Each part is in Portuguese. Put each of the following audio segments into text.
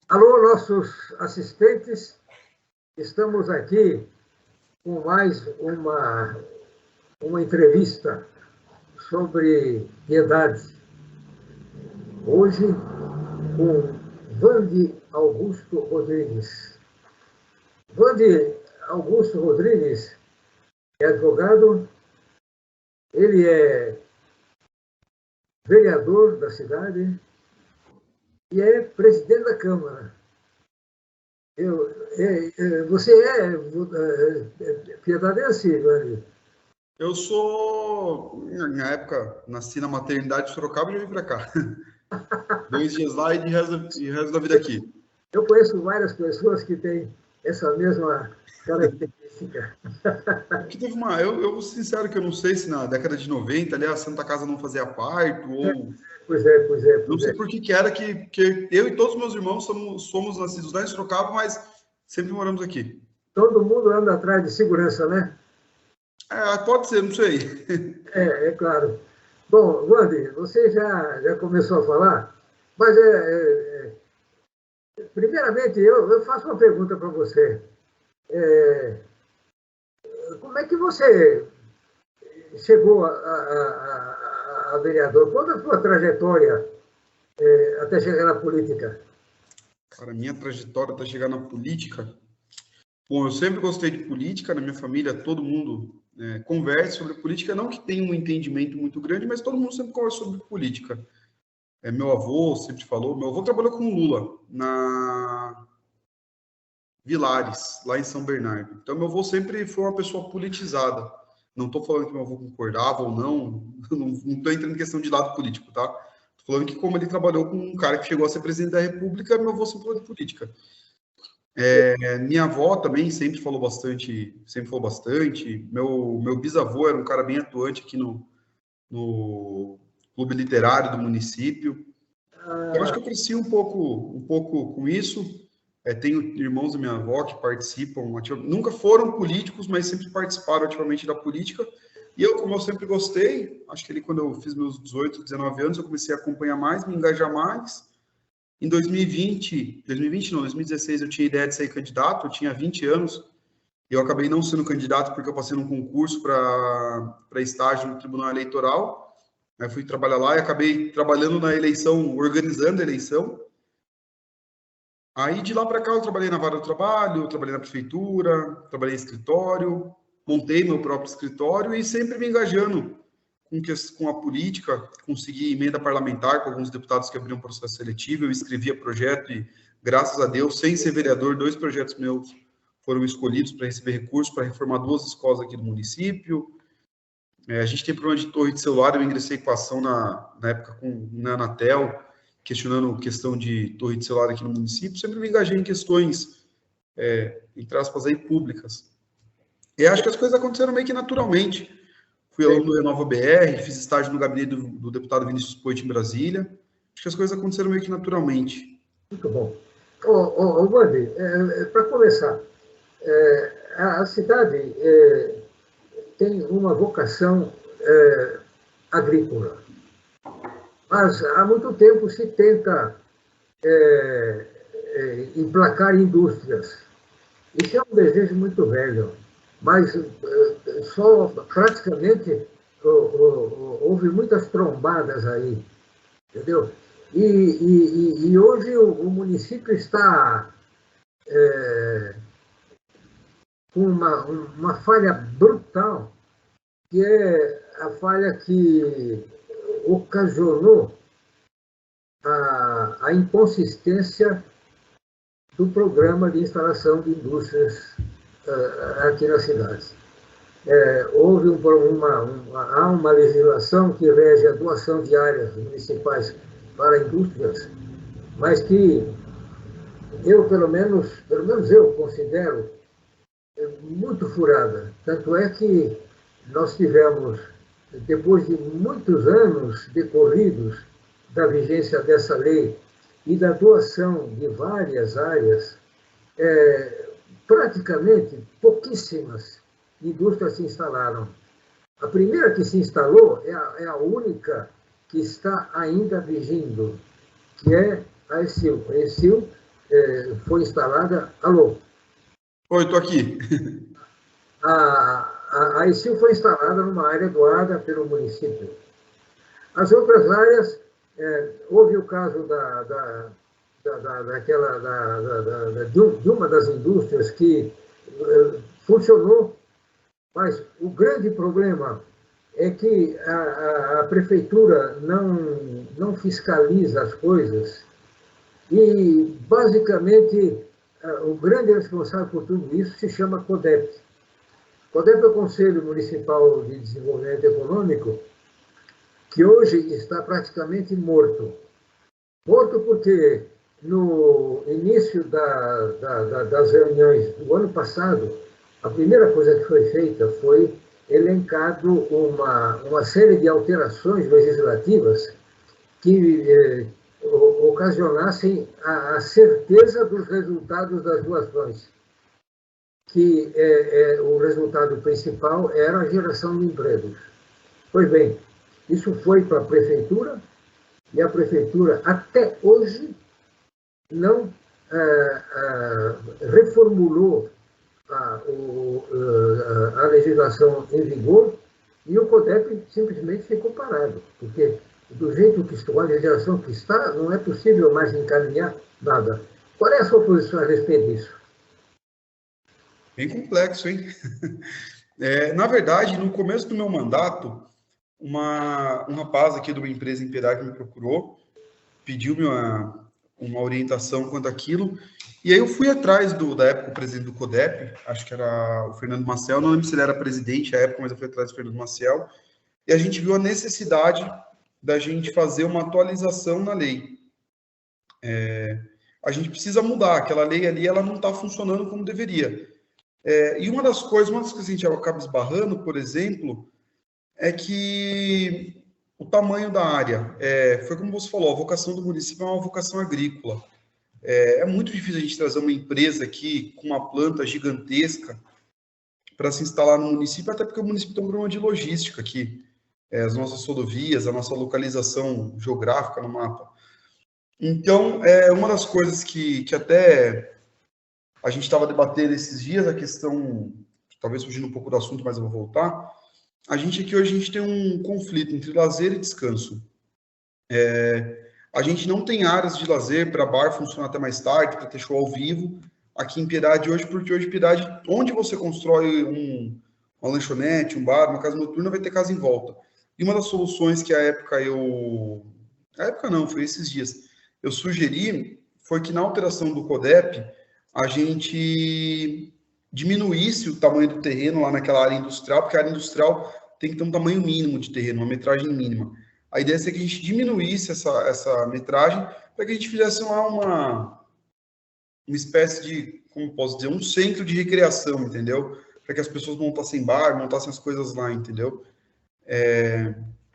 Alô, nossos assistentes, estamos aqui com mais uma entrevista sobre piedade. Hoje, com Wande Augusto Rodrigues. Wande Augusto Rodrigues é advogado, ele é vereador da cidade e é presidente da Câmara. Você é piedadense, Wande? Eu sou, na época, nasci na maternidade de Sorocaba e já vim para cá. 2 dias lá e de resto da vida aqui. Eu conheço várias pessoas que têm essa mesma característica. Porque teve eu vou ser sincero que eu não sei se na década de 90 ali a Santa Casa não fazia parto ou... Pois é. Não sei por que era que eu e todos os meus irmãos somos nascidos lá em Sorocaba, mas sempre moramos aqui. Todo mundo anda atrás de segurança, né? Pode ser, não sei. É claro. Bom, Wande, você já começou a falar, mas primeiramente eu faço uma pergunta para você. Como é que você chegou a vereador? Qual a sua trajetória até chegar na política? Cara, minha trajetória até chegar na política... Bom, eu sempre gostei de política, na minha família todo mundo conversa sobre política, não que tenha um entendimento muito grande, mas todo mundo sempre conversa sobre política. Meu avô sempre falou, meu avô trabalhou com Lula na Vilares, lá em São Bernardo. Então, meu avô sempre foi uma pessoa politizada. Não estou falando que meu avô concordava ou não estou entrando em questão de lado político, tá? Estou falando que como ele trabalhou com um cara que chegou a ser presidente da República, meu avô sempre falou de política. Minha avó também sempre falou bastante. Meu bisavô era um cara bem atuante aqui no clube literário do município. Eu acho que eu cresci um pouco com isso. Tenho irmãos da minha avó que participam ativamente. Nunca foram políticos, mas sempre participaram ativamente da política. E eu, como eu sempre gostei, acho que ali quando eu fiz meus 18, 19 anos, eu comecei a acompanhar mais, me engajar mais. Em 2016, eu tinha ideia de ser candidato, eu tinha 20 anos, e eu acabei não sendo candidato porque eu passei num concurso para estágio no Tribunal Eleitoral. Aí fui trabalhar lá e acabei trabalhando na eleição, organizando a eleição. Aí de lá para cá eu trabalhei na vara do trabalho, trabalhei na prefeitura, trabalhei em escritório, montei meu próprio escritório e sempre me engajando com a política, consegui emenda parlamentar com alguns deputados que abriam processo seletivo, eu escrevia projeto e, graças a Deus, sem ser vereador, 2 projetos meus foram escolhidos para receber recursos para reformar 2 escolas aqui do município. A gente tem problema de torre de celular, eu ingressei com a ação na época na Anatel, questionando questão de torre de celular aqui no município, sempre me engajei em questões, entre aspas, aí, públicas. E acho que as coisas aconteceram meio que naturalmente. Fui aluno do Renova BR, fiz estágio no gabinete do deputado Vinícius Poit em Brasília. Acho que as coisas aconteceram meio que naturalmente. Muito bom. Wande, para começar, a cidade tem uma vocação agrícola, mas há muito tempo se tenta emplacar indústrias. Isso é um desejo muito velho, mas só praticamente houve muitas trombadas aí, entendeu? E hoje o município está com uma falha brutal, que é a falha que ocasionou a inconsistência do programa de instalação de indústrias aqui na cidade. Houve há uma legislação que rege a doação de áreas municipais para indústrias, mas que eu, pelo menos eu considero muito furada. Tanto é que nós tivemos, depois de muitos anos decorridos da vigência dessa lei e da doação de várias áreas, praticamente pouquíssimas indústrias se instalaram. A primeira que se instalou é a única que está ainda vigindo, que é a ESIL. A ESIL foi instalada. Alô? Oi, estou aqui. A ECIL foi instalada numa área doada pelo município. As outras áreas, houve o caso de uma das indústrias que funcionou, mas o grande problema é que a prefeitura não fiscaliza as coisas e, basicamente, o grande responsável por tudo isso se chama CODEP. CODEP é o Conselho Municipal de Desenvolvimento Econômico, que hoje está praticamente morto. Morto porque, no início das reuniões do ano passado, a primeira coisa que foi feita foi elencado uma série de alterações legislativas que ocasionassem a certeza dos resultados das doações, que o resultado principal era a geração de empregos. Pois bem, isso foi para a prefeitura, e a prefeitura, até hoje, não reformulou a legislação em vigor, e o CODEP simplesmente ficou parado, porque do jeito que está, a legislação que está, não é possível mais encaminhar nada. Qual é a sua posição a respeito disso? Bem complexo, hein? Na verdade, no começo do meu mandato, um rapaz aqui de uma empresa em Piedade me procurou, pediu-me uma orientação quanto àquilo, e aí eu fui atrás da época, o presidente do CODEP, acho que era o Fernando Maciel, não lembro se ele era presidente à época, mas eu fui atrás do Fernando Maciel, e a gente viu a necessidade da gente fazer uma atualização na lei. A gente precisa mudar, aquela lei ali, ela não está funcionando como deveria. E uma das coisas que a gente acaba esbarrando, por exemplo, é que o tamanho da área, foi como você falou, a vocação do município é uma vocação agrícola. É muito difícil a gente trazer uma empresa aqui com uma planta gigantesca para se instalar no município, até porque o município tem um problema de logística aqui. As nossas rodovias, a nossa localização geográfica no mapa. Então, uma das coisas que até a gente estava debatendo esses dias, a questão, talvez fugindo um pouco do assunto, mas eu vou voltar. A gente aqui hoje a gente tem um conflito entre lazer e descanso. A gente não tem áreas de lazer para bar funcionar até mais tarde, para ter show ao vivo, aqui em Piedade hoje, porque hoje em Piedade, onde você constrói uma lanchonete, um bar, uma casa noturna, vai ter casa em volta. E uma das soluções que foi esses dias, eu sugeri, foi que na alteração do CODEP, a gente diminuísse o tamanho do terreno lá naquela área industrial, porque a área industrial tem que ter um tamanho mínimo de terreno, uma metragem mínima. A ideia é que a gente diminuísse essa metragem para que a gente fizesse lá uma espécie de, como posso dizer, um centro de recreação, entendeu? Para que as pessoas montassem bar, montassem as coisas lá, entendeu?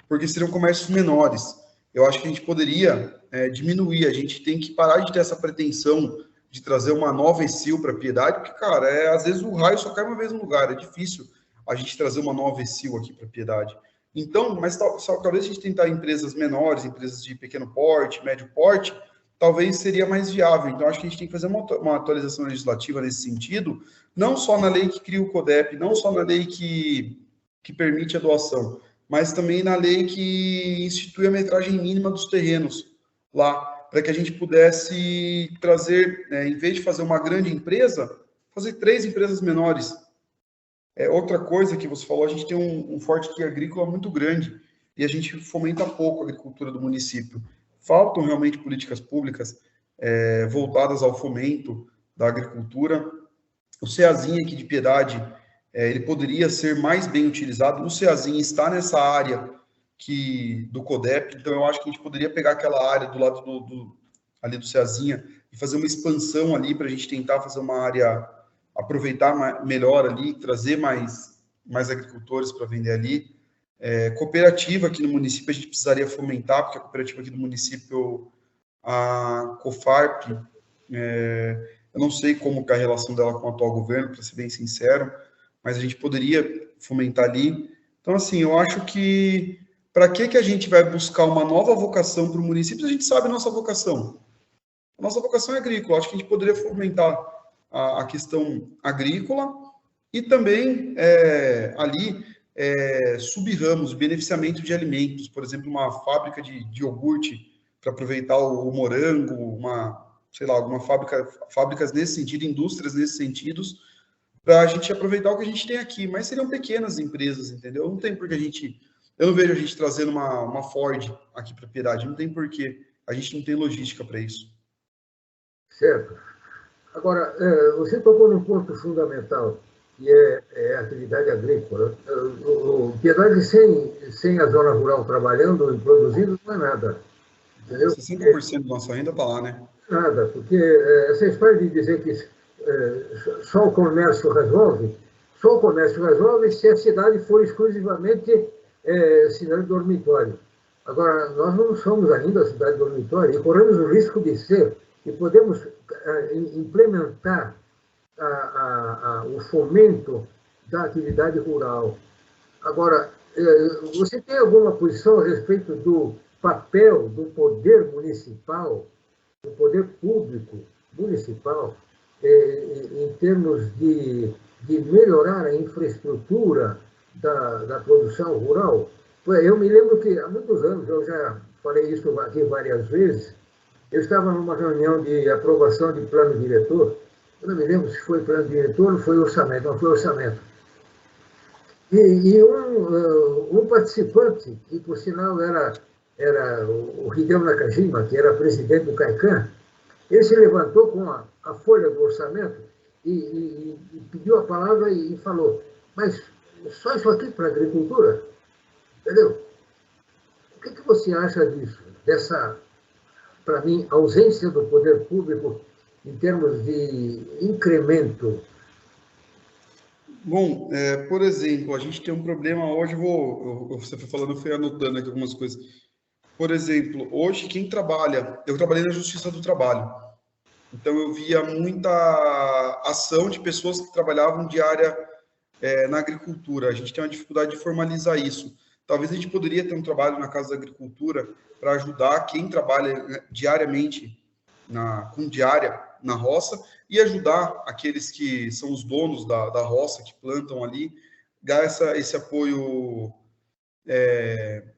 Porque seriam comércios menores. Eu acho que a gente poderia diminuir, a gente tem que parar de ter essa pretensão de trazer uma nova ECIL para Piedade, porque, cara, às vezes o raio só cai uma vez no lugar, é difícil a gente trazer uma nova ECIL aqui para Piedade. Então, mas talvez a gente tentar empresas menores, empresas de pequeno porte, médio porte, talvez seria mais viável. Então, acho que a gente tem que fazer uma atualização legislativa nesse sentido, não só na lei que cria o CODEP, não só na lei que permite a doação, mas também na lei que institui a metragem mínima dos terrenos lá, para que a gente pudesse trazer, em vez de fazer uma grande empresa, fazer 3 empresas menores. Outra coisa que você falou, a gente tem um forte agrícola muito grande e a gente fomenta pouco a agricultura do município. Faltam realmente políticas públicas voltadas ao fomento da agricultura. O CEAzinho aqui de Piedade, ele poderia ser mais bem utilizado. O CEAzinho está nessa área do CODEP, então eu acho que a gente poderia pegar aquela área do lado ali do CEAzinha e fazer uma expansão ali para a gente tentar fazer uma área, aproveitar melhor ali, trazer mais agricultores para vender ali. Cooperativa aqui no município a gente precisaria fomentar, porque a cooperativa aqui do município, a Cofarp, eu não sei como que é a relação dela com o atual governo, para ser bem sincero, mas a gente poderia fomentar ali. Então, assim, eu acho que para que a gente vai buscar uma nova vocação para o município? A gente sabe a nossa vocação. A nossa vocação é agrícola. Acho que a gente poderia fomentar a questão agrícola e também ali sub-ramos, beneficiamento de alimentos, por exemplo, uma fábrica de iogurte para aproveitar o morango, sei lá, fábricas nesse sentido, indústrias nesse sentido, para a gente aproveitar o que a gente tem aqui. Mas seriam pequenas empresas, entendeu? Não tem porque eu não vejo a gente trazendo uma Ford aqui para Piedade, não tem porquê. A gente não tem logística para isso. Certo. Agora, você tocou num ponto fundamental, que é a atividade agrícola. O Piedade sem a zona rural trabalhando e produzindo não é nada. Entendeu? 60% da nossa renda está lá, né? Nada, porque essa história de dizer que só o comércio resolve se a cidade for exclusivamente cidade dormitório. Agora, nós não somos ainda cidade dormitório e corremos o risco de ser, e podemos implementar o fomento da atividade rural. Agora, você tem alguma posição a respeito do papel do poder municipal, do poder público municipal, em termos de melhorar a infraestrutura da produção rural? Eu me lembro que há muitos anos, eu já falei isso aqui várias vezes, eu estava numa reunião de aprovação de plano diretor, eu não me lembro se foi plano diretor ou foi orçamento, não foi orçamento. E um participante, que por sinal era o Hideo Nakajima, que era presidente do CAICAN, ele se levantou com a folha do orçamento e pediu a palavra e falou, mas só isso aqui para a agricultura? Entendeu? O que você acha disso? Dessa, para mim, ausência do poder público em termos de incremento? Bom, por exemplo, a gente tem um problema hoje, você foi falando, eu fui anotando aqui algumas coisas. Por exemplo, hoje quem trabalha, eu trabalhei na Justiça do Trabalho, então eu via muita ação de pessoas que trabalhavam de área na agricultura. A gente tem uma dificuldade de formalizar isso. Talvez a gente poderia ter um trabalho na Casa da Agricultura para ajudar quem trabalha diariamente com diária na roça e ajudar aqueles que são os donos da roça, que plantam ali, dar esse apoio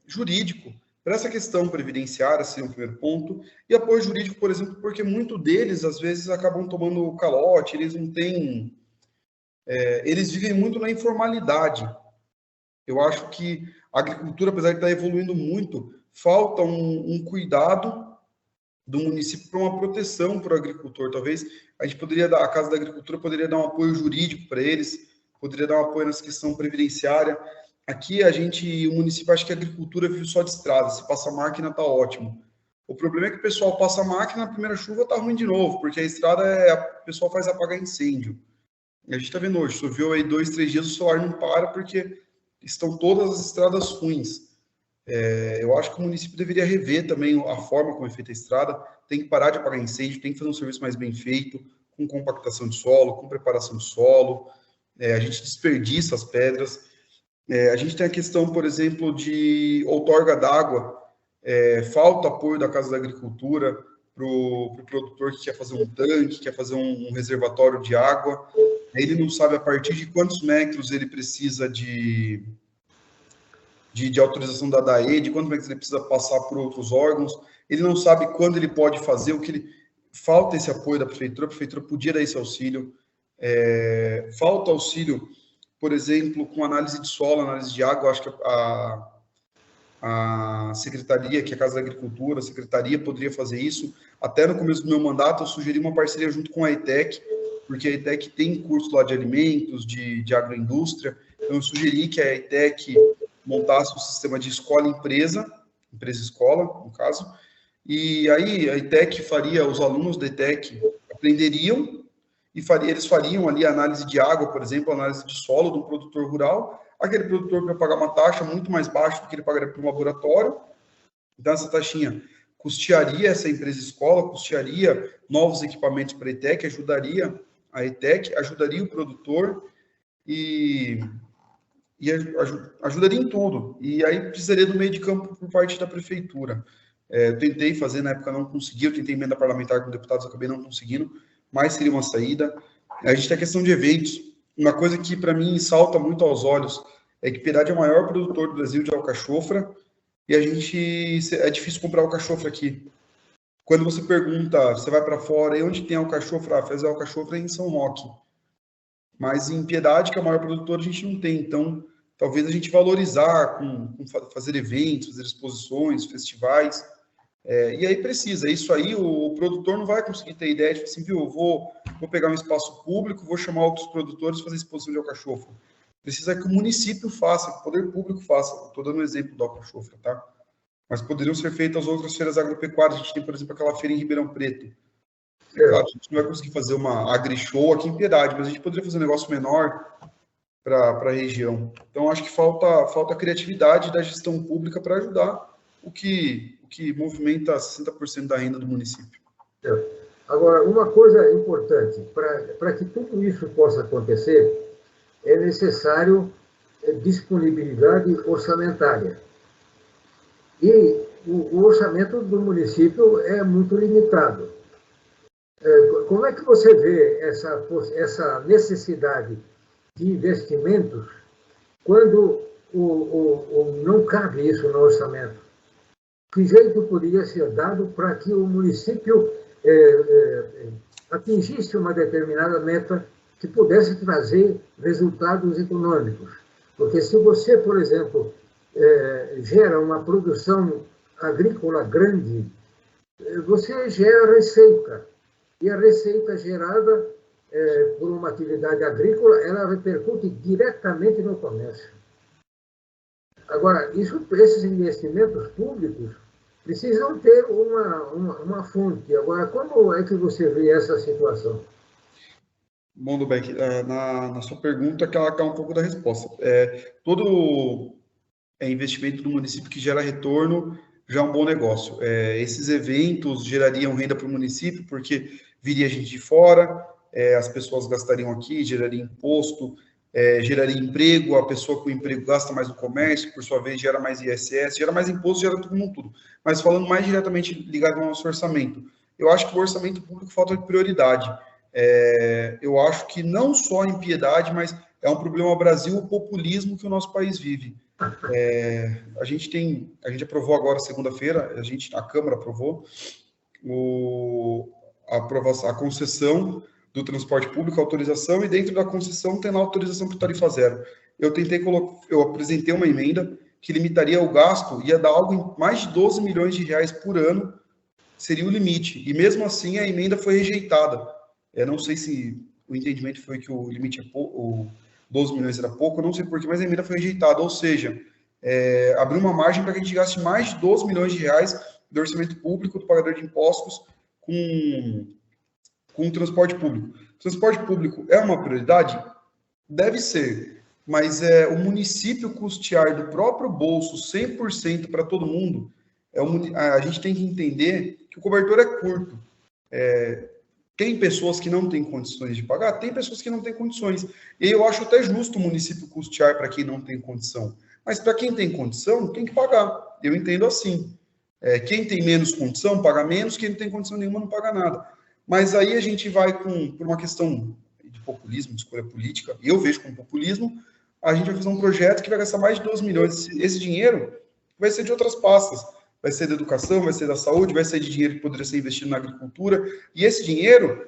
jurídico para essa questão previdenciária, seria um primeiro ponto, e apoio jurídico, por exemplo, porque muito deles, às vezes, acabam tomando calote, eles não têm... eles vivem muito na informalidade. Eu acho que a agricultura, apesar de estar evoluindo muito, falta um cuidado do município para uma proteção para o agricultor. Talvez a Casa da Agricultura poderia dar um apoio jurídico para eles, poderia dar um apoio nessa questão previdenciária. Aqui o município acha que a agricultura vive só de estrada, se passa máquina está ótimo. O problema é que o pessoal passa a máquina, na primeira chuva está ruim de novo, porque a estrada o pessoal faz apagar incêndio. E a gente está vendo hoje, choveu aí 2, 3 dias, o solar não para porque estão todas as estradas ruins. Eu acho que o município deveria rever também a forma como é feita a estrada, tem que parar de apagar incêndio, tem que fazer um serviço mais bem feito, com compactação de solo, com preparação de solo, a gente desperdiça as pedras, a gente tem a questão, por exemplo, de outorga d'água, falta apoio da Casa da Agricultura para o produtor que quer fazer um tanque, quer fazer um reservatório de água, ele não sabe a partir de quantos metros ele precisa de autorização da DAE, de quantos metros ele precisa passar por outros órgãos, ele não sabe quando ele pode fazer, falta esse apoio da prefeitura, a prefeitura podia dar esse auxílio, falta auxílio, por exemplo, com análise de solo, análise de água, acho que a secretaria, que é a Casa da Agricultura, a secretaria poderia fazer isso. Até no começo do meu mandato, eu sugeri uma parceria junto com a ETEC, porque a ETEC tem curso lá de alimentos, de agroindústria, então eu sugeri que a ETEC montasse um sistema de escola-empresa, empresa-escola, no caso, e aí a ETEC faria, os alunos da ETEC aprenderiam e eles fariam ali a análise de água, por exemplo, análise de solo de um produtor rural, aquele produtor vai pagar uma taxa muito mais baixa do que ele pagaria para um laboratório, então essa taxinha custearia essa empresa-escola, custearia novos equipamentos para a ETEC, ajudaria a ETEC, ajudaria o produtor e ajudaria em tudo. E aí precisaria do meio de campo por parte da prefeitura. Eu tentei fazer, na época não consegui, eu tentei emenda parlamentar com deputados, acabei não conseguindo, mas seria uma saída. A gente tem a questão de eventos. Uma coisa que, para mim, salta muito aos olhos é que Piedade é o maior produtor do Brasil de alcachofra e é difícil comprar alcachofra aqui. Quando você pergunta, você vai para fora, e onde tem alcachofra? Faz alcachofra em São Roque. Mas em Piedade, que é o maior produtor, a gente não tem. Então, talvez a gente valorizar fazer eventos, fazer exposições, festivais. E aí precisa. Isso aí, o produtor não vai conseguir ter ideia de assim, viu, eu vou pegar um espaço público, vou chamar outros produtores para fazer exposição de alcachofra. Precisa que o município faça, que o poder público faça. Estou dando um exemplo do alcachofra, tá? Mas poderiam ser feitas outras feiras agropecuárias. A gente tem, por exemplo, aquela feira em Ribeirão Preto. Claro, a gente não vai conseguir fazer uma agri-show aqui em Piedade, mas a gente poderia fazer um negócio menor para a região. Então, acho que falta criatividade da gestão pública para ajudar o que movimenta 60% da renda do município. Agora, uma coisa importante, para que tudo isso possa acontecer, é necessário disponibilidade orçamentária. E o orçamento do município é muito limitado. Como é que você vê essa necessidade de investimentos quando não cabe isso no orçamento? Que jeito poderia ser dado para que o município atingisse uma determinada meta que pudesse trazer resultados econômicos? Porque se você, por exemplo, gera uma produção agrícola grande, você gera receita. E a receita gerada por uma atividade agrícola, ela repercute diretamente no comércio. Agora, esses investimentos públicos precisam ter uma fonte. Agora, como é que você vê essa situação? Bom, Dubeck, na sua pergunta, que ela está um pouco da resposta. Todo investimento do município que gera retorno já é um bom negócio. Esses eventos gerariam renda para o município, porque viria gente de fora, as pessoas gastariam aqui, geraria imposto, geraria emprego, a pessoa com emprego gasta mais no comércio, por sua vez gera mais ISS, gera mais imposto, gera tudo. Mas falando mais diretamente ligado ao nosso orçamento, eu acho que o orçamento público falta de prioridade. Eu acho que não só em Piedade, mas é um problema ao Brasil, o populismo que o nosso país vive. A gente aprovou agora, segunda-feira, a Câmara aprovou a concessão do transporte público, a autorização, e dentro da concessão tem lá a autorização por tarifa zero. Eu apresentei uma emenda que limitaria o gasto, ia dar algo em mais de 12 milhões de reais por ano, seria o limite. E mesmo assim a emenda foi rejeitada. Não sei se o entendimento foi que o limite é pouco, 12 milhões era pouco, eu não sei porquê, mas a emenda foi rejeitada. Ou seja, abriu uma margem para que a gente gaste mais de 12 milhões de reais do orçamento público, do pagador de impostos, com o transporte público. Transporte público é uma prioridade? Deve ser, mas o município custear do próprio bolso 100% para todo mundo, a gente tem que entender que o cobertor é curto. Tem pessoas que não têm condições de pagar, tem pessoas que não têm condições. E eu acho até justo o município custear para quem não tem condição. Mas para quem tem condição, tem que pagar. Eu entendo assim. Quem tem menos condição, paga menos, quem não tem condição nenhuma, não paga nada. Mas aí a gente vai, por uma questão de populismo, de escolha política, e eu vejo como populismo, a gente vai fazer um projeto que vai gastar mais de 12 milhões. Esse dinheiro vai ser de outras pastas. Vai ser da educação, vai ser da saúde, vai ser de dinheiro que poderia ser investido na agricultura. E esse dinheiro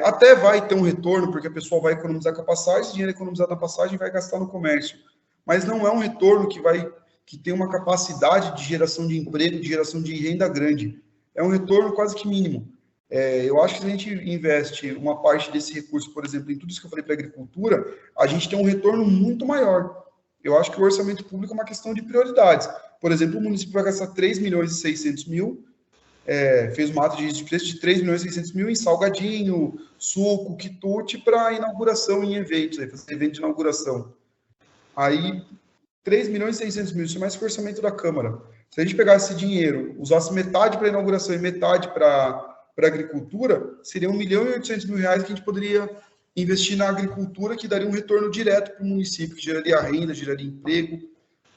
até vai ter um retorno, porque a pessoa vai economizar com a passagem, esse dinheiro economizado na passagem vai gastar no comércio. Mas não é um retorno que tem uma capacidade de geração de emprego, de geração de renda grande. É um retorno quase que mínimo. Eu acho que se a gente investe uma parte desse recurso, por exemplo, em tudo isso que eu falei para a agricultura, a gente tem um retorno muito maior. Eu acho que o orçamento público é uma questão de prioridades. Por exemplo, o município vai gastar 3 milhões e 600 mil, fez uma ata de preço de 3 milhões e 600 mil em salgadinho, suco, quitute para inauguração em eventos, fazer evento de inauguração. Aí, 3 milhões e 600 mil, isso é mais que o orçamento da Câmara. Se a gente pegasse esse dinheiro, usasse metade para inauguração e metade para agricultura, seria 1 milhão e 800 mil reais que a gente poderia investir na agricultura, que daria um retorno direto para o município, que geraria renda, geraria emprego,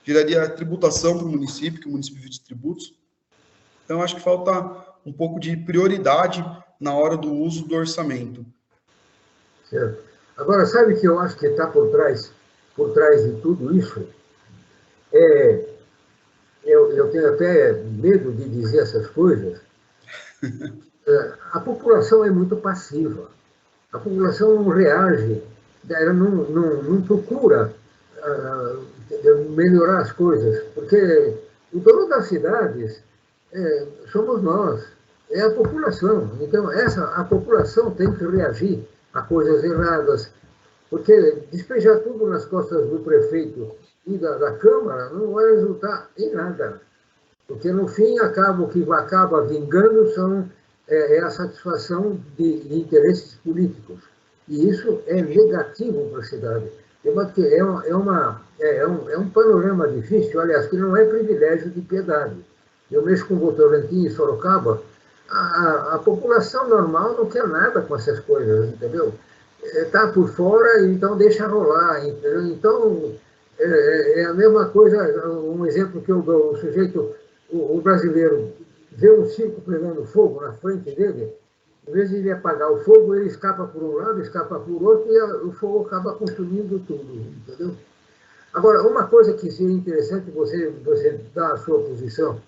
geraria tributação para o município, que o município vive de tributos. Então, acho que falta um pouco de prioridade na hora do uso do orçamento. Certo. Agora, sabe o que eu acho que está por trás de tudo isso? Eu tenho até medo de dizer essas coisas. A população é muito passiva. A população não reage, ela não procura melhorar as coisas, porque o dono das cidades somos nós, é a população. Então, a população tem que reagir a coisas erradas, porque despejar tudo nas costas do prefeito e da Câmara não vai resultar em nada. Porque, no fim, o que acaba vingando é a satisfação de interesses políticos. E isso é negativo para a cidade. É um panorama difícil, aliás, que não é privilégio de Piedade. Eu mexo com Votorantim e Sorocaba, a população normal não quer nada com essas coisas, entendeu? Está por fora, então deixa rolar, entendeu? Então, é a mesma coisa, um exemplo que eu dou, o brasileiro vê um circo pegando fogo na frente dele, em vez de ele apagar o fogo, ele escapa por um lado, escapa por outro, e o fogo acaba consumindo tudo, entendeu? Agora, uma coisa que seria interessante você dar a sua posição,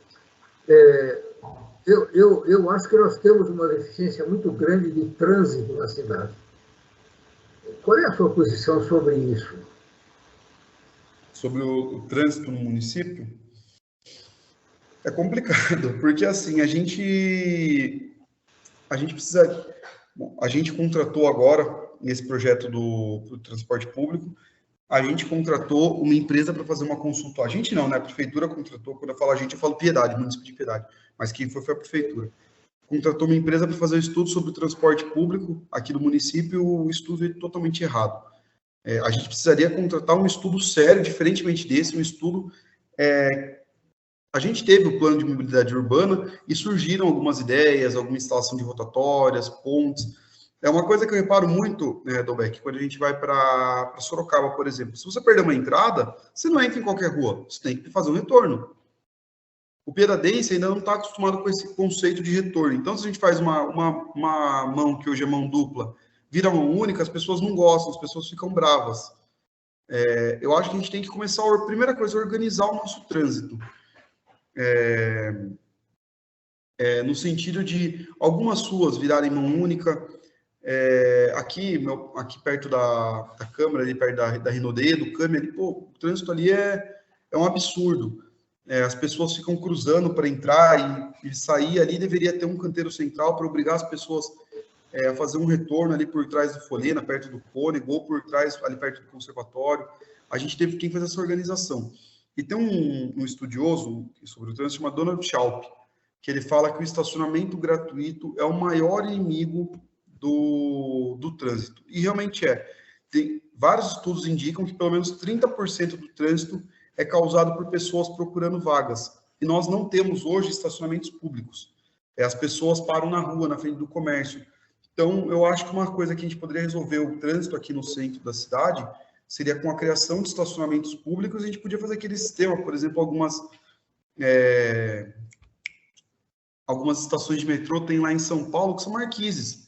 eu acho que nós temos uma deficiência muito grande de trânsito na cidade. Qual é a sua posição sobre isso? Sobre o trânsito no município? É complicado, porque assim, a gente precisa... Bom, a gente contratou agora, nesse projeto do transporte público, a gente contratou uma empresa para fazer uma consultoria. A gente não, né? A prefeitura contratou, quando eu falo a gente, eu falo Piedade, município de Piedade, mas quem foi a prefeitura. Contratou uma empresa para fazer um estudo sobre o transporte público aqui do município, o estudo é totalmente errado. A gente precisaria contratar um estudo sério, diferentemente desse, um estudo... A gente teve o plano de mobilidade urbana e surgiram algumas ideias, alguma instalação de rotatórias, pontes. É uma coisa que eu reparo muito, Dolbeck, quando a gente vai para Sorocaba, por exemplo. Se você perder uma entrada, você não entra em qualquer rua, você tem que fazer um retorno. O piedadense ainda não está acostumado com esse conceito de retorno. Então, se a gente faz uma mão, que hoje é mão dupla, vira mão única, as pessoas não gostam, as pessoas ficam bravas. Eu acho que a gente tem que começar, a primeira coisa, organizar o nosso trânsito. No sentido de algumas ruas virarem mão única. Aqui perto da Câmara, ali perto da Rinodê, do Câmara, ali, o trânsito ali é um absurdo. As pessoas ficam cruzando para entrar e sair ali, deveria ter um canteiro central para obrigar as pessoas a fazer um retorno ali por trás do Folena, perto do Cônego, ou por trás, ali perto do Conservatório. A gente teve que fazer essa organização. E tem um estudioso sobre o trânsito chamado Donald Schalp, que ele fala que o estacionamento gratuito é o maior inimigo do trânsito. E realmente Tem vários estudos indicam que pelo menos 30% do trânsito é causado por pessoas procurando vagas. E nós não temos hoje estacionamentos públicos. As pessoas param na rua, na frente do comércio. Então, eu acho que uma coisa que a gente poderia resolver o trânsito aqui no centro da cidade seria com a criação de estacionamentos públicos. A gente podia fazer aquele sistema, por exemplo, algumas estações de metrô tem lá em São Paulo que são marquises,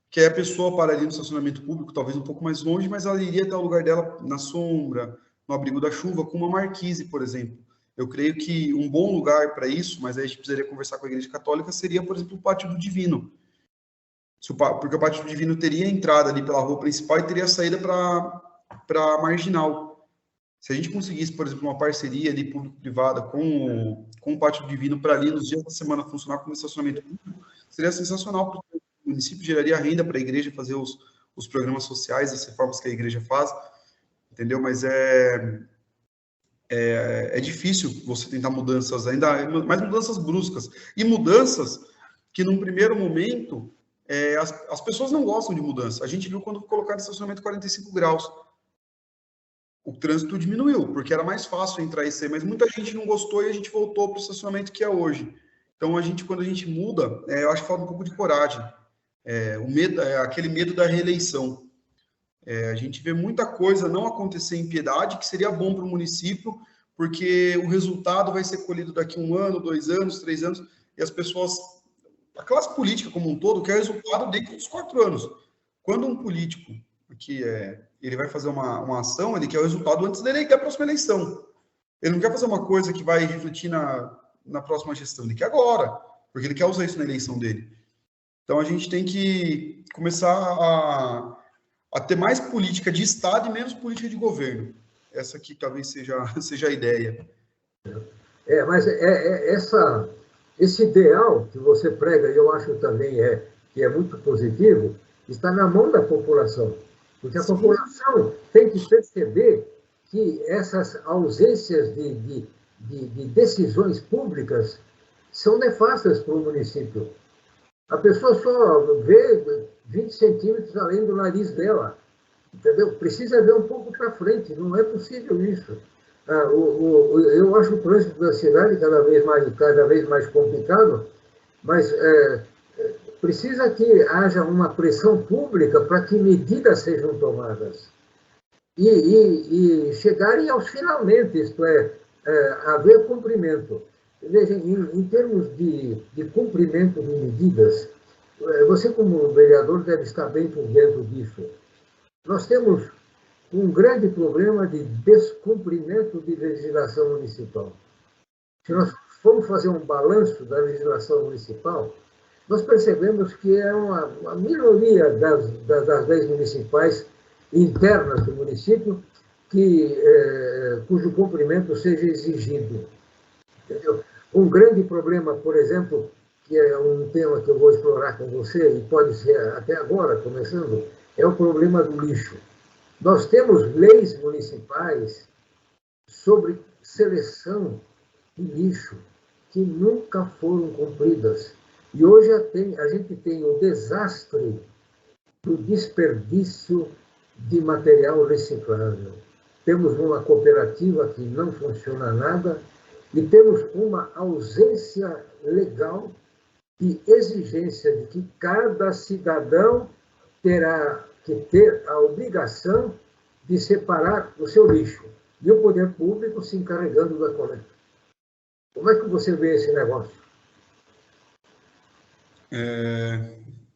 que aí a pessoa para ali no estacionamento público, talvez um pouco mais longe, mas ela iria até o lugar dela na sombra, no abrigo da chuva, com uma marquise, por exemplo. Eu creio que um bom lugar para isso, mas aí a gente precisaria conversar com a Igreja Católica, seria, por exemplo, o Pátio do Divino. Porque o Pátio do Divino teria entrada ali pela rua principal e teria saída para Marginal. Se a gente conseguisse, por exemplo, uma parceria ali público-privada com o Pátio Divino para ali nos dias da semana funcionar como estacionamento público, seria sensacional, porque o município geraria renda para a igreja fazer os programas sociais, as reformas que a igreja faz, entendeu? Mas é difícil você tentar mudanças, ainda mais mudanças bruscas, e mudanças que num primeiro momento as pessoas não gostam de mudança. A gente viu quando colocaram estacionamento 45 graus. O trânsito diminuiu, porque era mais fácil entrar e sair, mas muita gente não gostou e a gente voltou para o estacionamento que é hoje. Então, quando a gente muda, eu acho que falta um pouco de coragem. O medo, aquele medo da reeleição. A gente vê muita coisa não acontecer em Piedade, que seria bom para o município, porque o resultado vai ser colhido daqui 1 ano, 2 anos, 3 anos. e as pessoas, a classe política como um todo, quer resultado dentro dos 4 anos. Quando um político ele vai fazer uma ação, ele quer o resultado antes da próxima eleição. Ele não quer fazer uma coisa que vai refletir na próxima gestão, ele quer agora, porque ele quer usar isso na eleição dele. Então, a gente tem que começar a ter mais política de Estado e menos política de governo. Essa aqui talvez seja a ideia. Mas esse ideal que você prega, eu acho também que é muito positivo, está na mão da população. Porque a população tem que perceber que essas ausências de decisões públicas são nefastas para o município. A pessoa só vê 20 centímetros além do nariz dela, entendeu? Precisa ver um pouco para frente, não é possível isso. Eu acho o trânsito da cidade cada vez mais complicado, mas precisa que haja uma pressão pública para que medidas sejam tomadas e chegarem aos finalmente, isto é, haver cumprimento. Veja, em termos de cumprimento de medidas, você como vereador deve estar bem por dentro disso. Nós temos um grande problema de descumprimento de legislação municipal. Se nós formos fazer um balanço da legislação municipal, nós percebemos que é uma minoria das leis municipais internas do município cujo cumprimento seja exigido. Entendeu? Um grande problema, por exemplo, que é um tema que eu vou explorar com você, e pode ser até agora, começando, é o problema do lixo. Nós temos leis municipais sobre seleção de lixo que nunca foram cumpridas. E hoje a gente tem o desastre do desperdício de material reciclável. Temos uma cooperativa que não funciona nada e temos uma ausência legal de exigência de que cada cidadão terá que ter a obrigação de separar o seu lixo e o poder público se encarregando da coleta. Como é que você vê esse negócio?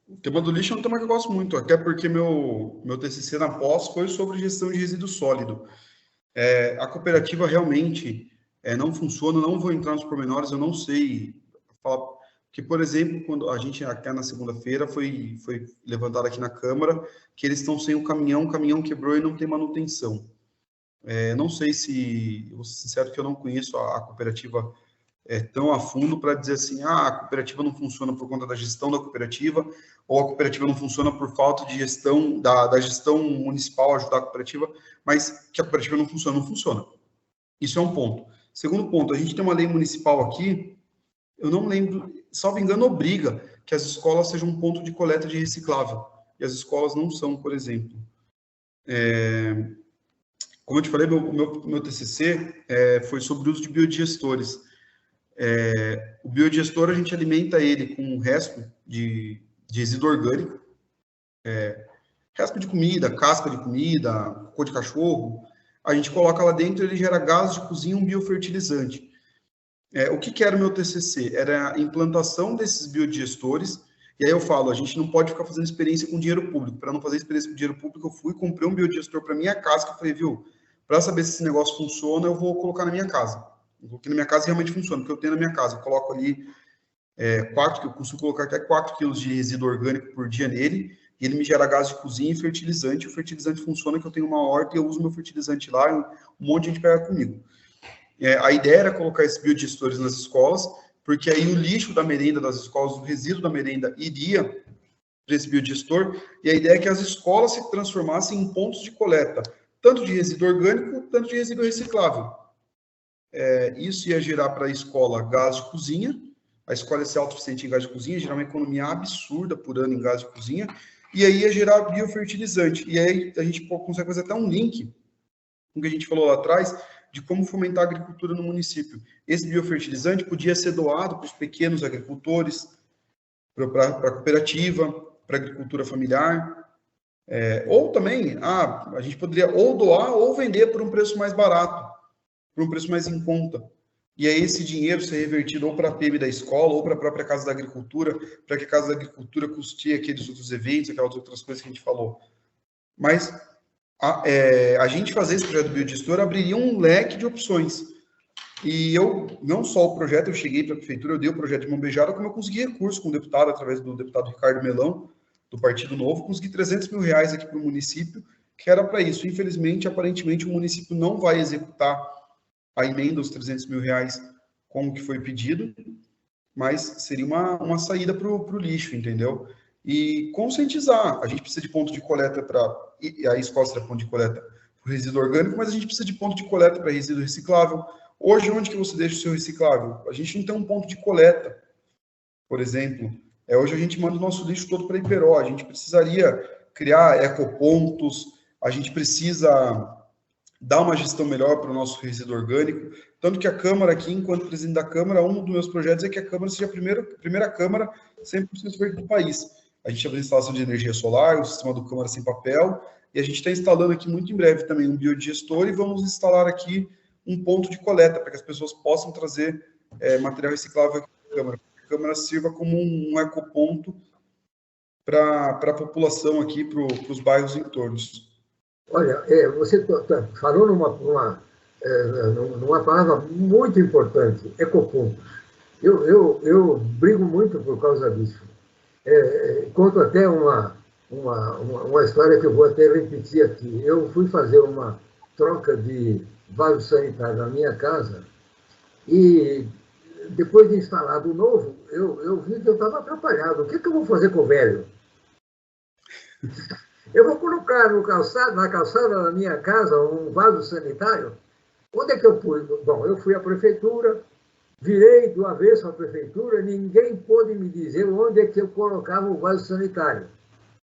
O tema do lixo é um tema que eu gosto muito, até porque meu TCC na pós foi sobre gestão de resíduo sólido. A cooperativa realmente não funciona, não vou entrar nos pormenores, eu não sei falar. Que, por exemplo, quando a gente, até na segunda-feira, foi levantado aqui na Câmara que eles estão sem o caminhão quebrou e não tem manutenção. Não sei se, vou ser sincero que eu não conheço a cooperativa tão a fundo para dizer assim, a cooperativa não funciona por conta da gestão da cooperativa, ou a cooperativa não funciona por falta de gestão, da gestão municipal ajudar a cooperativa, mas que a cooperativa não funciona. Isso é um ponto. Segundo ponto, a gente tem uma lei municipal aqui, eu não lembro, salvo engano, obriga que as escolas sejam um ponto de coleta de reciclável. E as escolas não são, por exemplo. Como eu te falei, meu TCC foi sobre o uso de biodigestores. O biodigestor, a gente alimenta ele com resto de resíduo orgânico, resto de comida, casca de comida, cocô de cachorro. A gente coloca lá dentro, ele gera gás de cozinha, um biofertilizante. O que era o meu TCC? Era a implantação desses biodigestores, e aí eu falo, a gente não pode ficar fazendo experiência com dinheiro público. Para não fazer experiência com dinheiro público, eu fui, comprei um biodigestor para minha casa, que eu falei, viu, para saber se esse negócio funciona, eu vou colocar na minha casa. Eu coloquei na minha casa e realmente funciona, porque eu tenho na minha casa, eu coloco ali eu costumo colocar até 4 quilos de resíduo orgânico por dia nele, e ele me gera gás de cozinha e fertilizante. O fertilizante funciona, que eu tenho uma horta e eu uso meu fertilizante lá, e um monte de gente pega comigo. A ideia era colocar esses biodigestores nas escolas, porque aí o lixo da merenda das escolas, o resíduo da merenda iria para esse biodigestor, e a ideia é que as escolas se transformassem em pontos de coleta, tanto de resíduo orgânico, tanto de resíduo reciclável. Isso ia gerar para a escola gás de cozinha, a escola ia ser autossuficiente em gás de cozinha, gerar uma economia absurda por ano em gás de cozinha, e aí ia gerar biofertilizante. E aí a gente consegue fazer até um link com o que a gente falou lá atrás, de como fomentar a agricultura no município. Esse biofertilizante podia ser doado para os pequenos agricultores, para a cooperativa, para a agricultura familiar, ou também, a gente poderia ou doar ou vender por um preço mais barato, por um preço mais em conta. e aí esse dinheiro ser revertido ou para a PEB da escola ou para a própria Casa da Agricultura, para que a Casa da Agricultura custeie aqueles outros eventos, aquelas outras coisas que a gente falou. Mas a gente fazer esse projeto biodigestor abriria um leque de opções. E eu, não só o projeto, eu cheguei para a prefeitura, eu dei o projeto de mão beijada, como eu consegui recurso com o deputado, através do deputado Ricardo Melão, do Partido Novo, consegui 300 mil reais aqui para o município, que era para isso. Infelizmente, aparentemente, o município não vai executar a emenda, os 300 mil reais, como que foi pedido, mas seria uma saída para o lixo, entendeu? E conscientizar. A gente precisa de ponto de coleta e a escola será ponto de coleta para resíduo orgânico, mas a gente precisa de ponto de coleta para resíduo reciclável. Hoje, onde que você deixa o seu reciclável? A gente não tem um ponto de coleta, por exemplo. Hoje a gente manda o nosso lixo todo para Iperó. A gente precisaria criar ecopontos, a gente precisa dar uma gestão melhor para o nosso resíduo orgânico. Tanto que a Câmara aqui, enquanto presidente da Câmara, um dos meus projetos é que a Câmara seja a primeira Câmara 100% verde do país. A gente tem a instalação de energia solar, o sistema do Câmara sem papel, e a gente está instalando aqui muito em breve também um biodigestor e vamos instalar aqui um ponto de coleta para que as pessoas possam trazer material reciclável aqui para a Câmara. Que a Câmara sirva como um ecoponto para a população aqui, para os bairros em torno. Olha, você falou numa palavra muito importante, ecopontos. Eu brigo muito por causa disso. Conto até uma história que eu vou até repetir aqui. Eu fui fazer uma troca de vaso sanitário na minha casa e depois de instalado o novo, eu vi que eu estava atrapalhado. O que eu vou fazer com o velho? Eu vou colocar na calçada da minha casa um vaso sanitário? Onde é que eu fui? Bom, eu fui à prefeitura, virei do avesso à prefeitura, ninguém pôde me dizer onde é que eu colocava o vaso sanitário.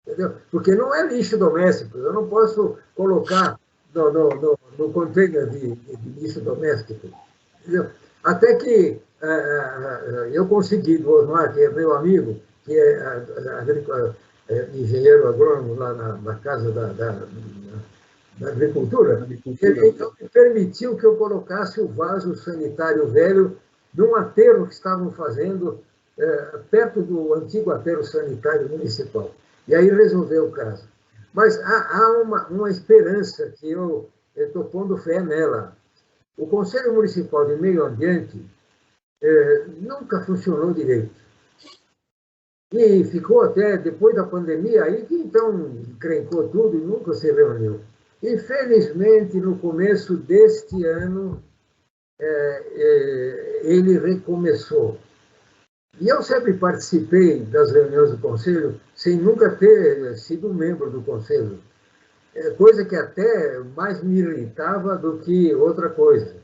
Entendeu? Porque não é lixo doméstico, eu não posso colocar no container de lixo doméstico. Entendeu? Até que eu consegui, do Osmar, que é meu amigo, que é engenheiro agrônomo lá na Casa da Agricultura, ele então me permitiu que eu colocasse o vaso sanitário velho num aterro que estavam fazendo perto do antigo aterro sanitário municipal. E aí resolveu o caso. Mas há uma esperança que eu estou pondo fé nela. O Conselho Municipal de Meio Ambiente nunca funcionou direito. E ficou até depois da pandemia, aí que então encrencou tudo e nunca se reuniu. Infelizmente, no começo deste ano, ele recomeçou. E eu sempre participei das reuniões do Conselho sem nunca ter sido membro do Conselho, coisa que até mais me irritava do que outra coisa.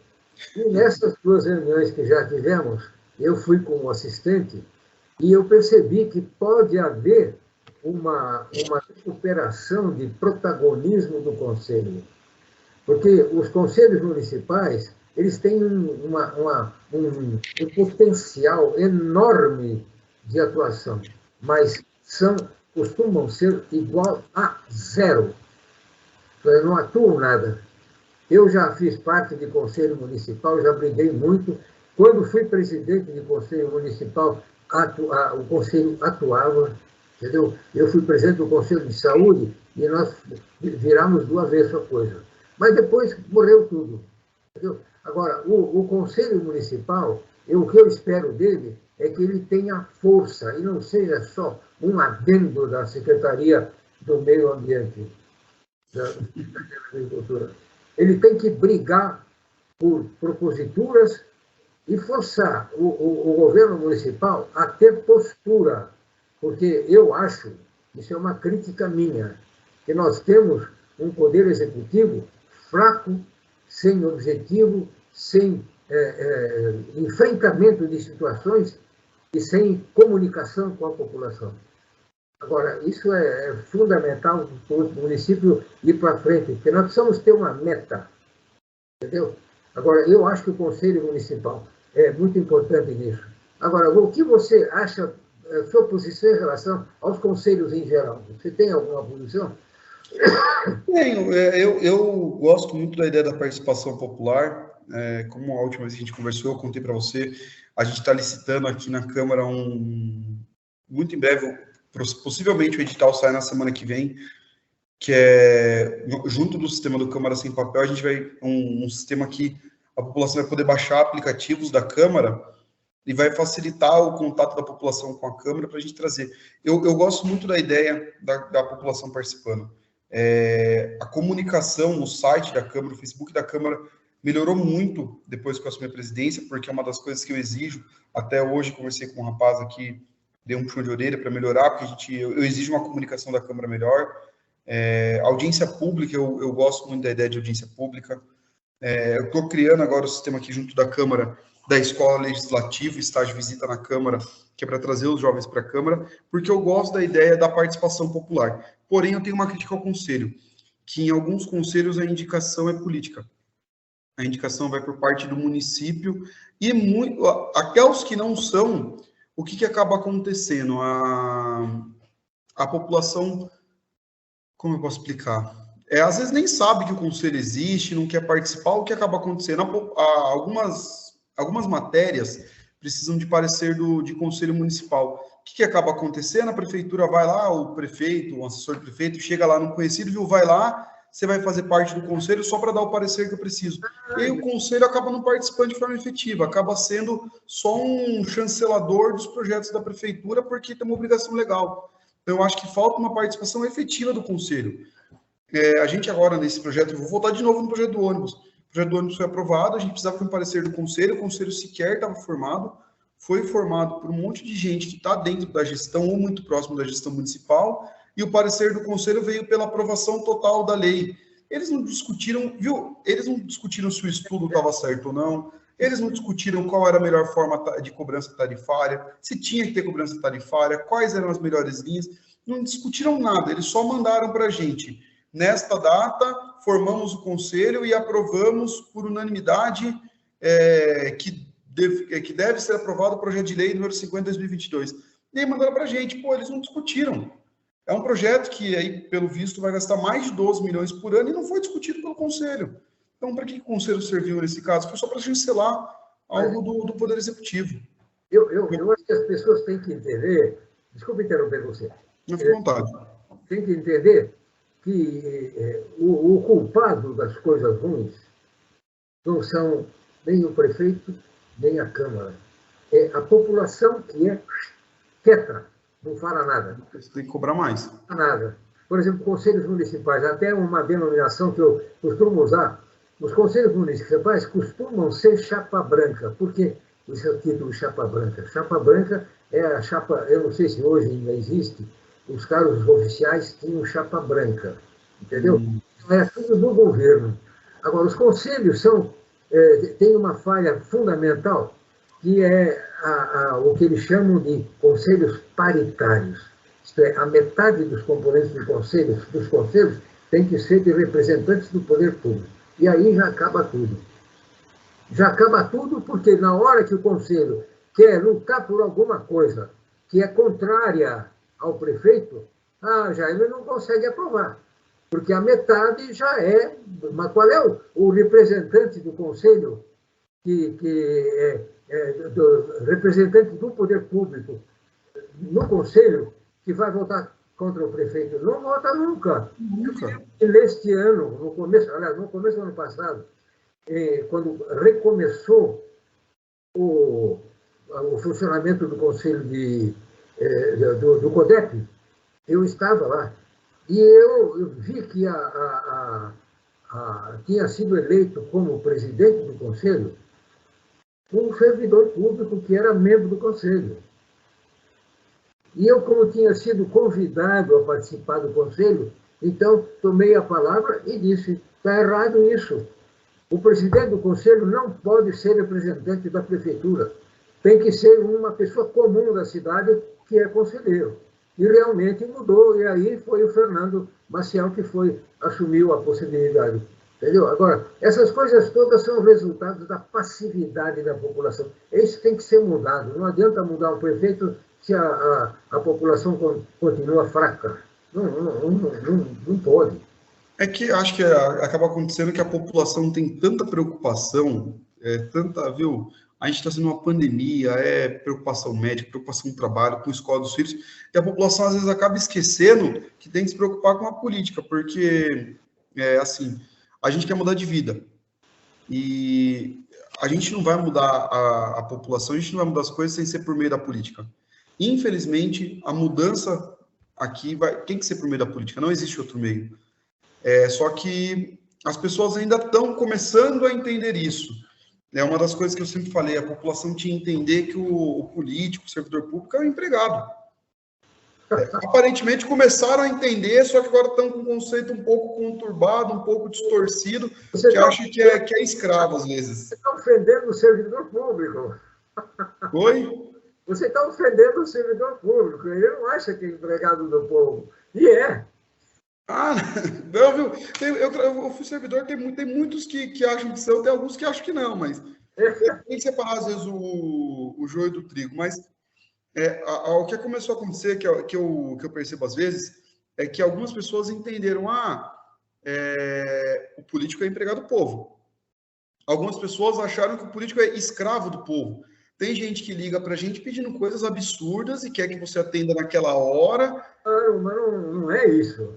E nessas duas reuniões que já tivemos, eu fui como assistente e eu percebi que pode haver uma recuperação de protagonismo do Conselho. Porque os conselhos municipais, eles têm um potencial enorme de atuação, mas costumam ser igual a zero. Eu não atuo nada. Eu já fiz parte de conselho municipal, já briguei muito. Quando fui presidente de conselho municipal, o conselho atuava, entendeu? Eu fui presidente do Conselho de Saúde e nós viramos do avesso a coisa. Mas depois morreu tudo, entendeu? Agora, o Conselho Municipal, o que eu espero dele é que ele tenha força e não seja só um adendo da Secretaria do Meio Ambiente, da Agricultura. Ele tem que brigar por proposituras e forçar o governo municipal a ter postura, porque eu acho, isso é uma crítica minha, que nós temos um poder executivo fraco, sem objetivo, sem enfrentamento de situações e sem comunicação com a população. Agora, isso é fundamental para o município ir para frente, porque nós precisamos ter uma meta, entendeu? Agora, eu acho que o Conselho Municipal é muito importante nisso. Agora, o que você acha, a sua posição em relação aos conselhos em geral? Você tem alguma posição? Tenho. Eu gosto muito da ideia da participação popular. como a última vez que a gente conversou, eu contei para você, a gente está licitando aqui na Câmara muito em breve, possivelmente o edital sai na semana que vem, que é, junto do sistema do Câmara Sem Papel, a gente vai um sistema que a população vai poder baixar aplicativos da Câmara e vai facilitar o contato da população com a Câmara para a gente trazer. Eu gosto muito da ideia da população participando. A comunicação no site da Câmara, o Facebook da Câmara, melhorou muito depois que eu assumi a presidência, porque é uma das coisas que eu exijo. Até hoje, conversei com um rapaz aqui, dei um puxão de orelha para melhorar, porque eu exijo uma comunicação da Câmara melhor. Audiência pública, eu gosto muito da ideia de audiência pública. Eu estou criando agora o sistema aqui junto da Câmara, da Escola Legislativa, estágio visita na Câmara, que é para trazer os jovens para a Câmara, porque eu gosto da ideia da participação popular. Porém, eu tenho uma crítica ao Conselho, que em alguns conselhos a indicação é política. A indicação vai por parte do município, e até os que não são, o que acaba acontecendo? A população, como eu posso explicar? Às vezes nem sabe que o conselho existe, não quer participar, o que acaba acontecendo? Algumas matérias precisam de parecer de conselho municipal. O que acaba acontecendo? A prefeitura vai lá, o prefeito, o assessor do prefeito, chega lá no conhecido, viu, vai lá, você vai fazer parte do conselho só para dar o parecer que eu preciso. E aí o conselho acaba não participando de forma efetiva, acaba sendo só um chancelador dos projetos da prefeitura, porque tem uma obrigação legal. Então, eu acho que falta uma participação efetiva do conselho. A gente agora, nesse projeto, eu vou voltar de novo no projeto do ônibus. O projeto do ônibus foi aprovado, a gente precisava de um parecer do conselho, o conselho sequer estava formado, foi formado por um monte de gente que está dentro da gestão ou muito próximo da gestão municipal, e o parecer do conselho veio pela aprovação total da lei. Eles não discutiram, viu? Eles não discutiram se o estudo estava certo ou não, eles não discutiram qual era a melhor forma de cobrança tarifária, se tinha que ter cobrança tarifária, quais eram as melhores linhas, não discutiram nada, eles só mandaram para a gente. Nesta data, formamos o conselho e aprovamos por unanimidade que deve ser aprovado o projeto de lei número 50/2022. E aí mandaram para a gente, eles não discutiram. É um projeto que, aí, pelo visto, vai gastar mais de 12 milhões por ano e não foi discutido pelo conselho. Então, para que o conselho serviu nesse caso? Foi só para chancelar algo do Poder Executivo. Eu acho que as pessoas têm que entender... Desculpa interromper você. Não fique à vontade. Tem que entender que o culpado das coisas ruins não são nem o prefeito, nem a Câmara. É a população que é quieta, não fala nada. Você tem que cobrar mais. Não fala nada. Por exemplo, conselhos municipais, até uma denominação que eu costumo usar, os conselhos municipais costumam ser chapa branca. Por que esse é o título chapa branca? Chapa branca é a chapa, eu não sei se hoje ainda existe, os cargos oficiais tinham chapa branca, entendeu? É tudo do governo. Agora, os conselhos têm uma falha fundamental, que é o que eles chamam de conselhos paritários. Isto é, a metade dos componentes dos conselhos tem que ser de representantes do poder público. E aí já acaba tudo. Já acaba tudo porque na hora que o conselho quer lutar por alguma coisa que é contrária ao prefeito, já ele não consegue aprovar, porque a metade já é... Mas qual é o representante do conselho, representante do poder público no conselho, que vai votar contra o prefeito? Não vota nunca. Nunca. E neste ano, no começo do ano passado, quando recomeçou o funcionamento do conselho do CODEP, eu estava lá e eu vi que tinha sido eleito como presidente do conselho um servidor público que era membro do conselho. E eu, como tinha sido convidado a participar do conselho, então tomei a palavra e disse: está errado isso. O presidente do conselho não pode ser representante da prefeitura. Tem que ser uma pessoa comum da cidade que é conselheiro. E realmente mudou, e aí foi o Fernando Maciel que assumiu a possibilidade. Entendeu? Agora, essas coisas todas são resultados da passividade da população. Isso tem que ser mudado. Não adianta mudar o prefeito se a população continua fraca. Não pode. É que acho que acaba acontecendo que a população tem tanta preocupação, viu? A gente está sendo uma pandemia, preocupação médica, preocupação com trabalho, com a escola dos filhos, e a população às vezes acaba esquecendo que tem que se preocupar com a política, porque, assim, a gente quer mudar de vida. E a gente não vai mudar a população, a gente não vai mudar as coisas sem ser por meio da política. Infelizmente, a mudança aqui tem que ser por meio da política, não existe outro meio. Só que as pessoas ainda estão começando a entender isso. É uma das coisas que eu sempre falei, a população tinha que entender que o político, o servidor público é um empregado. Aparentemente começaram a entender, só que agora estão com um conceito um pouco conturbado, um pouco distorcido, que acha que é escravo às vezes. Você está ofendendo o servidor público. Oi? Você está ofendendo o servidor público. Ele não acha que é empregado do povo. E é. Ah, não, viu? Eu fui servidor, tem muitos que acham que são, tem alguns que acham que não, mas tem que separar, às vezes, o joio do trigo. Mas o que começou a acontecer, que eu percebo às vezes, é que algumas pessoas entenderam, o político é empregado do povo. Algumas pessoas acharam que o político é escravo do povo. Tem gente que liga para a gente pedindo coisas absurdas e quer que você atenda naquela hora. Mas não é isso.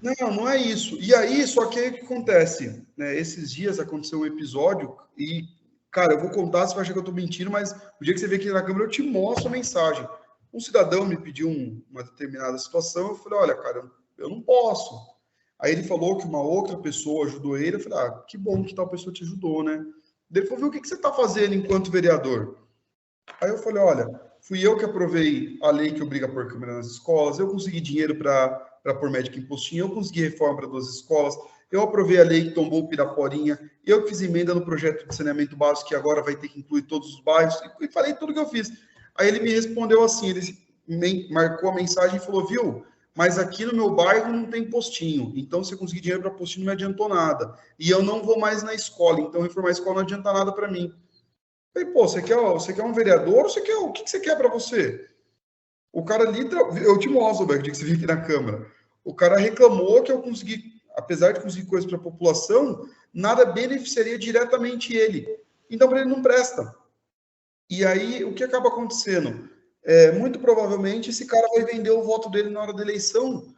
Não é isso. E aí, só que aí o que acontece? Né? Esses dias aconteceu um episódio e, cara, eu vou contar, você vai achar que eu estou mentindo, mas o dia que você vê aqui na câmera, eu te mostro a mensagem. Um cidadão me pediu uma determinada situação, eu falei, olha, cara, eu não posso. Aí ele falou que uma outra pessoa ajudou ele, eu falei, que bom que tal pessoa te ajudou, né? Ele falou, viu, o que você está fazendo enquanto vereador? Aí eu falei, olha, fui eu que aprovei a lei que obriga a pôr câmera nas escolas, eu consegui dinheiro para pôr médico em postinho, eu consegui reforma para 12 escolas, eu aprovei a lei que tombou o Piraporinha, eu fiz emenda no projeto de saneamento básico, que agora vai ter que incluir todos os bairros, e falei tudo que eu fiz. Aí ele me respondeu assim, ele marcou a mensagem e falou, viu, mas aqui no meu bairro não tem postinho, então se eu conseguir dinheiro para postinho não me adiantou nada, e eu não vou mais na escola, então reformar a escola não adianta nada para mim. Falei, pô, você quer um vereador? O que você quer para você? O cara eu te mostro, Beck, que você viu aqui na Câmara. O cara reclamou que eu consegui, apesar de conseguir coisas para a população, nada beneficiaria diretamente ele. Então, para ele não presta. E aí, o que acaba acontecendo? Muito provavelmente, esse cara vai vender o voto dele na hora da eleição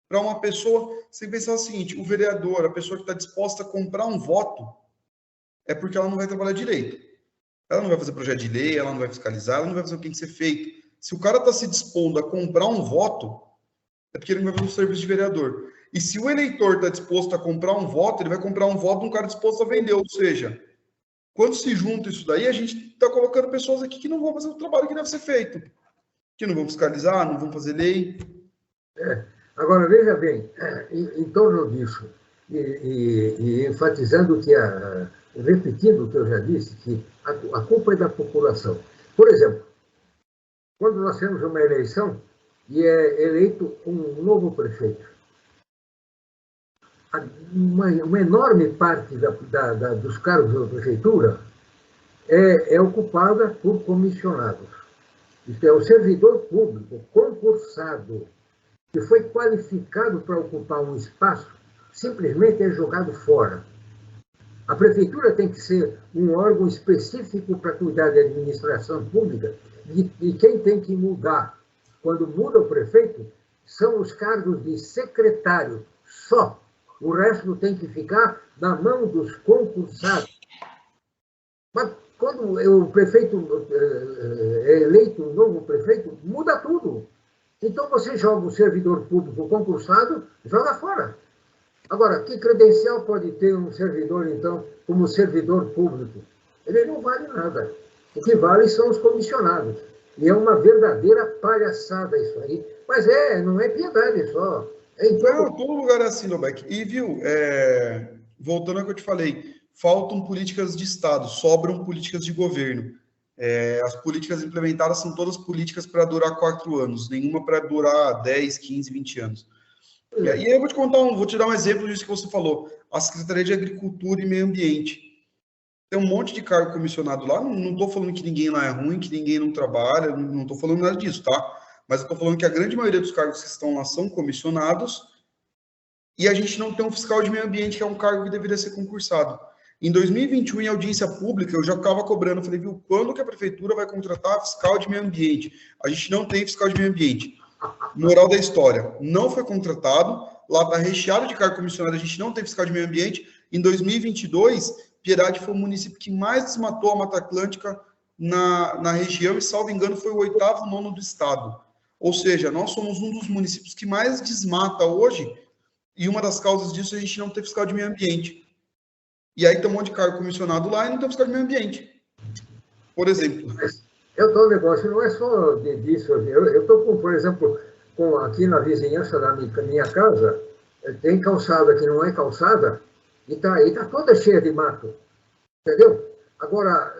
para uma pessoa, sem pensar o seguinte, o vereador, a pessoa que está disposta a comprar um voto, é porque ela não vai trabalhar direito. Ela não vai fazer projeto de lei, ela não vai fiscalizar, ela não vai fazer o que tem que ser feito. Se o cara está se dispondo a comprar um voto, é porque ele não vai fazer um serviço de vereador. E se o eleitor está disposto a comprar um voto, ele vai comprar um voto de um cara disposto a vender. Ou seja, quando se junta isso daí, a gente está colocando pessoas aqui que não vão fazer o trabalho que deve ser feito. Que não vão fiscalizar, não vão fazer lei. Agora, veja bem, em torno disso, e enfatizando que repetindo o que eu já disse, que a culpa é da população. Por exemplo, quando nós temos uma eleição e é eleito um novo prefeito, uma enorme parte dos cargos da prefeitura é ocupada por comissionados. Isto é, o servidor público concursado, que foi qualificado para ocupar um espaço, simplesmente é jogado fora. A prefeitura tem que ser um órgão específico para cuidar da administração pública e quem tem que mudar, quando muda o prefeito, são os cargos de secretário só. O resto tem que ficar na mão dos concursados. Mas quando o prefeito é eleito, um novo prefeito, muda tudo. Então você joga o servidor público concursado, joga fora. Agora, que credencial pode ter um servidor, então, como servidor público? Ele não vale nada. O que vale são os comissionados. E é uma verdadeira palhaçada isso aí. Mas não é piedade só. Todo lugar é assim, Lobeck. E, viu, voltando ao que eu te falei, faltam políticas de Estado, sobram políticas de governo. As políticas implementadas são todas políticas para durar 4 anos, nenhuma para durar 10, 15, 20 anos. E aí eu vou te dar um exemplo disso que você falou. A Secretaria de Agricultura e Meio Ambiente. Tem um monte de cargo comissionado lá. Não estou falando que ninguém lá é ruim, que ninguém não trabalha, não estou falando nada disso, tá? Mas eu estou falando que a grande maioria dos cargos que estão lá são comissionados e a gente não tem um fiscal de meio ambiente, que é um cargo que deveria ser concursado. Em 2021, em audiência pública, eu já ficava cobrando, falei, viu, quando que a prefeitura vai contratar fiscal de meio ambiente? A gente não tem fiscal de meio ambiente. Moral da história, não foi contratado, lá está recheado de cargo comissionado, a gente não tem fiscal de meio ambiente. Em 2022, Piedade foi o município que mais desmatou a Mata Atlântica na região, e, salvo engano, foi o 8º, 9º do estado. Ou seja, nós somos um dos municípios que mais desmata hoje, e uma das causas disso é a gente não ter fiscal de meio ambiente. E aí tem um monte de cargo comissionado lá e não tem fiscal de meio ambiente, por exemplo. Mas o negócio não é só disso. Eu estou, por exemplo, aqui na vizinhança da minha casa, tem calçada que não é calçada, e tá toda cheia de mato. Entendeu? Agora,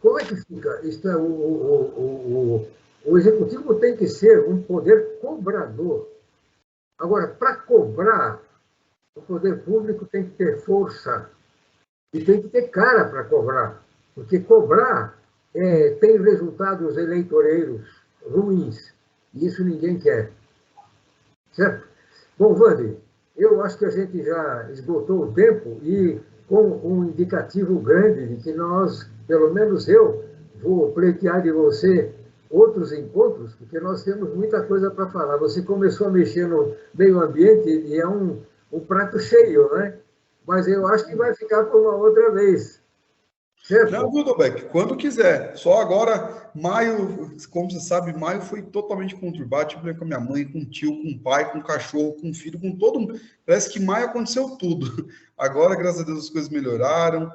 como é que fica? Isto é, o executivo tem que ser um poder cobrador. Agora, para cobrar, o poder público tem que ter força e tem que ter cara para cobrar, porque cobrar tem resultados eleitoreiros ruins, e isso ninguém quer. Certo? Bom, Vande, eu acho que a gente já esgotou o tempo, e com um indicativo grande de que nós, pelo menos eu, vou pleitear de você outros encontros, porque nós temos muita coisa para falar. Você começou a mexer no meio ambiente e é um prato cheio, né? Mas eu acho que vai ficar por uma outra vez. Certo? Não, viu, Dobeck? Quando quiser. Só agora, maio, como você sabe, maio foi totalmente conturbado. Tive com a minha mãe, com o tio, com o pai, com o cachorro, com o filho, com todo mundo. Parece que maio aconteceu tudo. Agora, graças a Deus, as coisas melhoraram.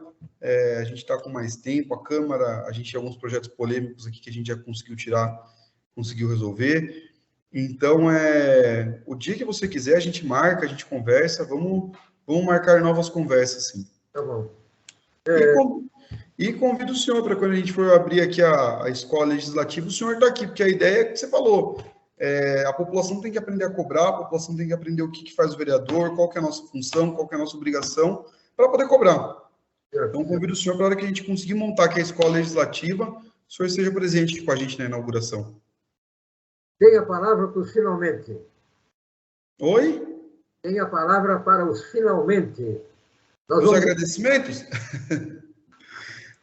A gente está com mais tempo. A Câmara, a gente tem alguns projetos polêmicos aqui que a gente já conseguiu tirar, conseguiu resolver. Então, o dia que você quiser, a gente marca, a gente conversa. Vamos marcar novas conversas, sim. Tá bom. E convido o senhor para, quando a gente for abrir aqui a escola legislativa, o senhor está aqui, porque a ideia é que você falou. A população tem que aprender a cobrar, a população tem que aprender o que faz o vereador, qual que é a nossa função, qual que é a nossa obrigação, para poder cobrar. Então, convido o senhor para, a hora que a gente conseguir montar aqui a escola legislativa, o senhor esteja presente com a gente na inauguração. Tem a palavra para os finalmente. Oi? Tem a palavra para os finalmente. Os agradecimentos?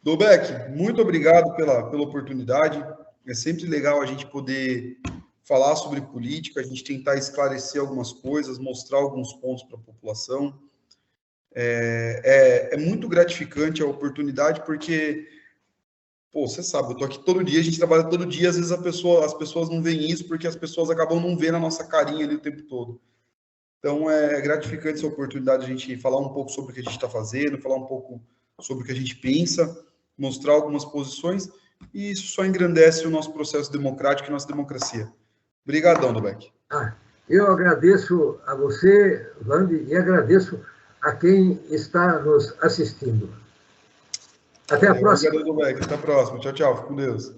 Dobeck, muito obrigado pela oportunidade. É sempre legal a gente poder falar sobre política, a gente tentar esclarecer algumas coisas, mostrar alguns pontos para a população. É muito gratificante a oportunidade, porque, você sabe, eu estou aqui todo dia, a gente trabalha todo dia, às vezes as pessoas não veem isso, porque as pessoas acabam não vendo a nossa carinha ali o tempo todo. Então, é gratificante essa oportunidade de a gente falar um pouco sobre o que a gente está fazendo, falar um pouco sobre o que a gente pensa, mostrar algumas posições, e isso só engrandece o nosso processo democrático e nossa democracia. Obrigadão, Dobeck. Eu agradeço a você, Vande, e agradeço a quem está nos assistindo. Até a próxima. Obrigado, Dobeck. Até a próxima. Tchau, tchau. Fique com Deus.